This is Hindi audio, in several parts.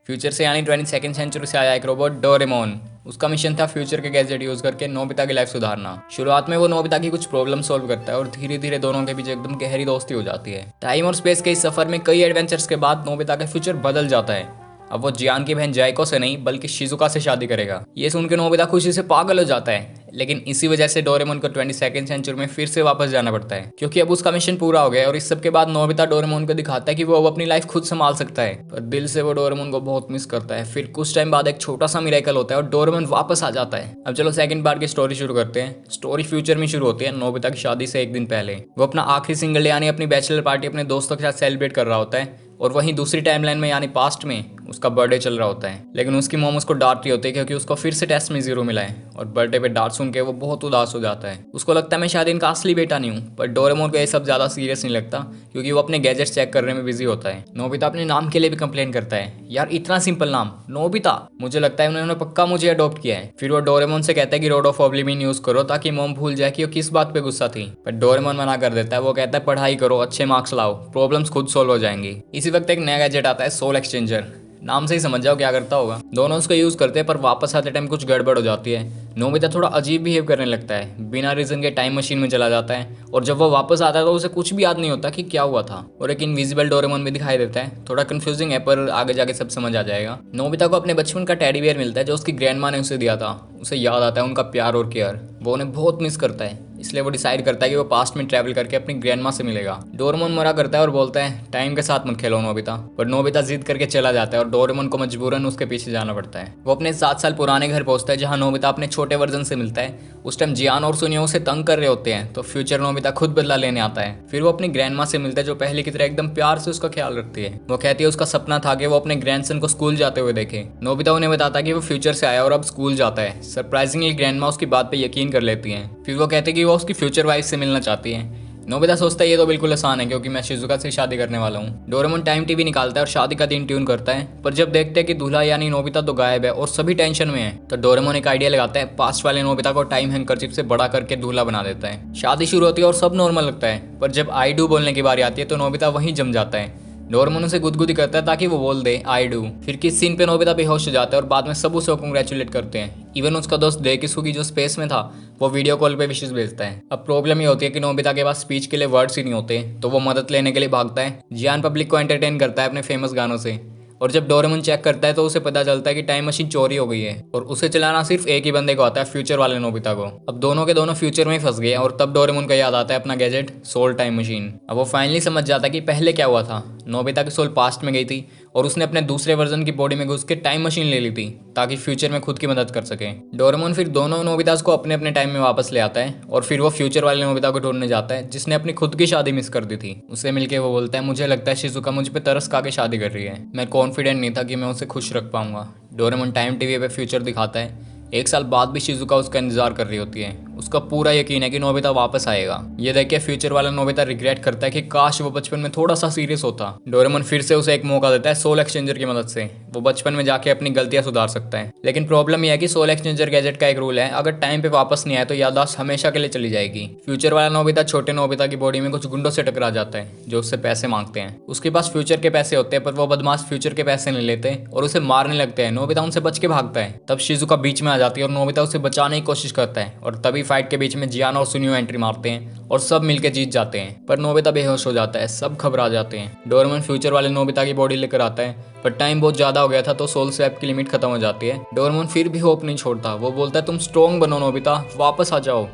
फ्यूचर से यानी 22वीं सेंचुरी से आया एक रोबोट डोरेमोन। उसका मिशन था फ्यूचर के गैजेट यूज करके नोबिता की लाइफ सुधारना। शुरुआत में वो नोबिता की कुछ प्रॉब्लम सॉल्व करता है और धीरे धीरे दोनों के बीच एकदम गहरी दोस्ती हो जाती है। टाइम और स्पेस के इस सफर में कई एडवेंचर्स के बाद नोबिता का फ्यूचर बदल जाता है। अब वो जियान की बहन जाइको से नहीं बल्कि शिजुका से शादी करेगा। ये सुन के नोबिता खुशी से पागल हो जाता है, लेकिन इसी वजह से डोरेमोन को 22वीं सेंचुरी में फिर से वापस जाना पड़ता है क्योंकि अब उसका मिशन पूरा हो गया है। और इस सब के बाद नोबिता डोरेमोन को दिखाता है कि वो अब अपनी लाइफ खुद संभाल सकता है, पर दिल से वो डोरेमोन को बहुत मिस करता है। फिर कुछ टाइम बाद एक छोटा सा मिरेकल होता है और डोरेमोन वापस आ जाता है। अब चलो सेकंड पार्ट की स्टोरी शुरू करते हैं। स्टोरी फ्यूचर में शुरू होती है नोबिता की शादी से एक दिन पहले। वो अपना आखिरी सिंगल डे यानी अपनी बैचलर पार्टी अपने दोस्तों के साथ सेलिब्रेट कर रहा होता है और वहीं दूसरी टाइमलाइन में यानी पास्ट में उसका बर्थडे चल रहा होता है। लेकिन उसकी मॉम उसको डांट रही होती है क्योंकि उसको फिर से टेस्ट में 0 मिला है और बर्थडे पे डांट सुन के वो बहुत उदास हो जाता है। उसको लगता है मैं शायद इनका असली बेटा नहीं हूँ, पर डोरेमोन को ये सब ज्यादा सीरियस नहीं लगता क्योंकि वो अपने गैजेट्स चेक करने में बिजी होता है। नोबिता अपने नाम के लिए भी कंप्लेन करता है, यार इतना सिंपल नाम नोबिता, मुझे लगता है उन्होंने पक्का मुझे अडॉप्ट किया है। फिर वो डोरेमोन से कहता है कि रोड ऑफ ऑब्लिवियन यूज करो ताकि मॉम भूल जाए कि वो किस बात पे गुस्सा थी, पर डोरेमोन मना कर देता है। वो कहता है पढ़ाई करो, अच्छे मार्क्स लाओ, प्रॉब्लम्स खुद सोल्व हो जाएंगी। इसी वक्त एक नया गैजेट आता है सोल एक्सचेंजर। नाम से ही समझ जाओ क्या करता होगा। दोनों उसको यूज करते हैं पर वापस आते टाइम कुछ गड़बड़ हो जाती है। नोबिता थोड़ा अजीब बिहेव करने लगता है, बिना रीजन के टाइम मशीन में चला जाता है और जब वो वापस आता है तो उसे कुछ भी याद नहीं होता कि क्या हुआ था। और एक इनविजिबल डोरेमोन भी दिखाई देता है। थोड़ा कंफ्यूजिंग है पर आगे जाके सब समझ आ जाएगा। नोबिता को अपने बचपन का टेडी बियर मिलता है जो उसकी ग्रैंडमा ने उसे दिया था। उसे याद आता है उनका प्यार और केयर। वो उन्हें बहुत मिस करता है, इसलिए वो डिसाइड करता है कि वो पास्ट में ट्रैवल करके अपनी ग्रैंडमा से मिलेगा। डोरेमोन मना करता है और बोलता है टाइम के साथ मत खेलो नोबिता, पर नोबिता जिद करके चला जाता है और डोरेमोन को मजबूरन उसके पीछे जाना पड़ता है। वो अपने 7 साल पुराने घर पहुंचता है जहां नोबिता अपने छोटे वर्जन से मिलता है। उस टाइम जियान और सुनियो उसे तंग कर रहे होते हैं तो फ्यूचर नोबिता खुद बदला लेने आता है। फिर वो अपनी ग्रैंडमा से मिलता है जो पहले की तरह एकदम प्यार से उसका ख्याल रखती है। वो कहती है उसका सपना था कि वो अपने ग्रैंडसन को स्कूल जाते हुए देखे। नोबिता उन्हें बताता है कि वो फ्यूचर से आया और अब स्कूल जाता है। सरप्राइजिंगली ग्रैंडमा उसकी बात पे यकीन कर लेती है। फिर वो कहते हैं कि वो उसकी फ्यूचर वाइफ से मिलना चाहती है। नोबिता सोचता है ये तो बिल्कुल आसान है क्योंकि मैं शिजुका से शादी करने वाला हूँ। डोरेमोन टाइम टीवी निकालता है और शादी का दिन ट्यून करता है, पर जब देखते हैं कि दूल्हा यानी नोबिता तो गायब है और सभी टेंशन में है तो डोरेमोन एक आइडिया लगाता है। पास्ट वाले नोबिता को टाइम हैंकरचिप से बड़ा करके दूल्हा बना देता है। शादी शुरू होती है और सब नॉर्मल लगता है, पर जब आई डू बोलने की बारी आती है तो नोबिता वहीं जम जाता है। डोरेमोन उसे गुदगुदी करता है ताकि वो बोल दे आई डू। फिर किस सीन पे नोबिता बेहोश हो जाता है और बाद में सब उसे कंग्रेचुलेट करते हैं। इवन उसका दोस्त डेकिसुगी जो स्पेस में था वो वीडियो कॉल पे विशेष भेजता है। अब प्रॉब्लम ये होती है कि नोबिता के पास स्पीच के लिए वर्ड्स ही नहीं होते, तो वो मदद लेने के लिए भागता है। जियान पब्लिक को एंटरटेन करता है अपने फेमस गानों से और जब डोरेमोन चेक करता है तो उसे पता चलता है कि टाइम मशीन चोरी हो गई है और उसे चलाना सिर्फ एक ही बंदे को आता है, फ्यूचर वाले नोबिता को। अब दोनों के दोनों फ्यूचर में फंस गए और तब डोरेमोन को याद आता है अपना गैजेट सोल टाइम मशीन। अब वो फाइनली समझ जाता है कि पहले क्या हुआ था। नोबिता की सोल पास्ट में गई थी और उसने अपने दूसरे वर्जन की बॉडी में घुस के टाइम मशीन ले ली थी ताकि फ्यूचर में खुद की मदद कर सके। डोरेमोन फिर दोनों नोबितास को अपने अपने टाइम में वापस ले आता है और फिर वो फ्यूचर वाले नोबिता को ढूंढने जाता है जिसने अपनी खुद की शादी मिस कर दी थी। उससे मिलके वो बोलता है मुझे लगता है शिजुका मुझ पे तरस खा के शादी कर रही है। मैं कॉन्फिडेंट नहीं था कि मैं उसे खुश रख पाऊंगा। डोरेमोन टाइम टीवी पे फ्यूचर दिखाता है। 1 साल बाद भी शिजुका उसका इंतजार कर रही होती है। उसका पूरा यकीन है कि नोबिता वापस आएगा। ये देख के फ्यूचर वाला नोबिता रिग्रेट करता है कि काश वो बचपन में थोड़ा सा सीरियस होता। डोरेमोन फिर से उसे एक मौका देता है सोल एक्सचेंजर की मदद से। वो बचपन में जाके अपनी गलतियां सुधार सकता है, लेकिन प्रॉब्लम यह है कि सोल एक्सचेंजर गैजेट का एक रूल है, अगर टाइम पे वापस नहीं आए तो याददाश्त हमेशा के लिए चली जाएगी। फ्यूचर वाला नोबिता छोटे नोबिता की बॉडी में कुछ गुंडों से टकरा जाता है जो उससे पैसे मांगते हैं। उसके पास फ्यूचर के पैसे होते हैं पर वो बदमाश फ्यूचर के पैसे नहीं लेते और उसे मारने लगते हैं। नोबिता उनसे बच के भागता है। तब शिजुका बीच में आ जाती है और नोबिता उसे बचाने की कोशिश करता है और तभी फाइट के बीच में जियान और सुनियो एंट्री मारते हैं और सब मिलके जीत जाते हैं, पर नोबिता बेहोश हो जाता है। सब घबरा जाते हैं। डोरेमोन फ्यूचर वाले नोबिता की बॉडी लेकर आता है, पर टाइम बहुत ज्यादा हो गया था तो सोल स्वैप की लिमिट खत्म हो जाती है। डोरेमोन फिर भी होप नहीं छोड़ता। वो बोलता है तुम स्ट्रॉन्ग बनो नोबिता, वापस आ जाओ।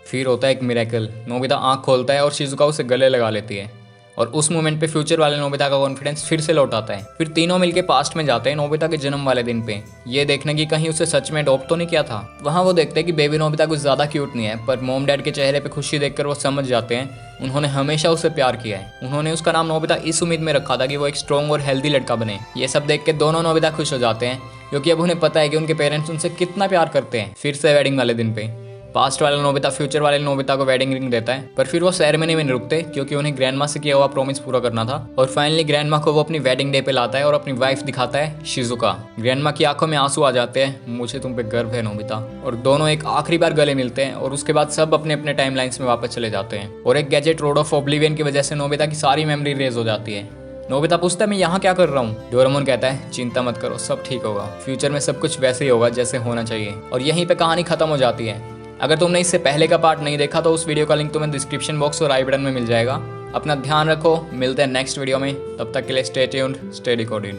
फिर होता है एक मिरेकल। नोबिता आंख खोलता है और शिजुका उसे गले लगा लेती है और उस मोमेंट पे फ्यूचर वाले नोबिता का कॉन्फिडेंस फिर से लौट आता है। फिर तीनों मिलके पास्ट में जाते हैं नोबिता के जन्म वाले दिन पे, ये देखने की कहीं उसे सच में अडॉप्ट तो नहीं किया था। वहाँ वो देखते हैं कि बेबी नोबिता कुछ ज्यादा क्यूट नहीं है, पर मॉम डैड के चेहरे पे खुशी देखकर वो समझ जाते हैं उन्होंने हमेशा उससे प्यार किया है। उन्होंने उसका नाम नोबिता इस उम्मीद में रखा था कि वो एक स्ट्रॉन्ग और हेल्दी लड़का बने। ये सब देख के दोनों नोबिता खुश हो जाते हैं क्योंकि अब उन्हें पता है कि उनके पेरेंट्स उनसे कितना प्यार करते हैं। फिर से वेडिंग वाले दिन पे पास्ट वाला नोबिता फ्यूचर वाले नोबिता को वेडिंग रिंग देता है, पर फिर वो सेरेमनी में नहीं रुकते क्योंकि उन्हें ग्रैंडमा से किया हुआ प्रॉमिस पूरा करना था। और फाइनली ग्रैंडमा को वो अपनी वेडिंग डे पे लाता है और अपनी वाइफ दिखाता है शिजुका। ग्रैंडमा की आंखों में आंसू आ जाते हैं, मुझे तुम पे गर्व है नोबिता। और दोनों एक आखिरी बार गले मिलते हैं और उसके बाद सब अपने अपने टाइम लाइन्स में वापस चले जाते हैं। और एक गैजेट रोड ऑफ ऑब्लिवियन की वजह से नोबिता की सारी मेमोरी रेज हो जाती है। नोबिता पूछता है मैं यहाँ क्या कर रहा हूँ। डोरेमोन कहता है चिंता मत करो, सब ठीक होगा, फ्यूचर में सब कुछ वैसे ही होगा जैसे होना चाहिए। और यहीं पे कहानी खत्म हो जाती है। अगर तुमने इससे पहले का पार्ट नहीं देखा तो उस वीडियो का लिंक तुम्हें डिस्क्रिप्शन बॉक्स और आई बटन में मिल जाएगा। अपना ध्यान रखो, मिलते हैं नेक्स्ट वीडियो में, तब तक के लिए स्टे ट्यून्ड, स्टे डिकोडेड।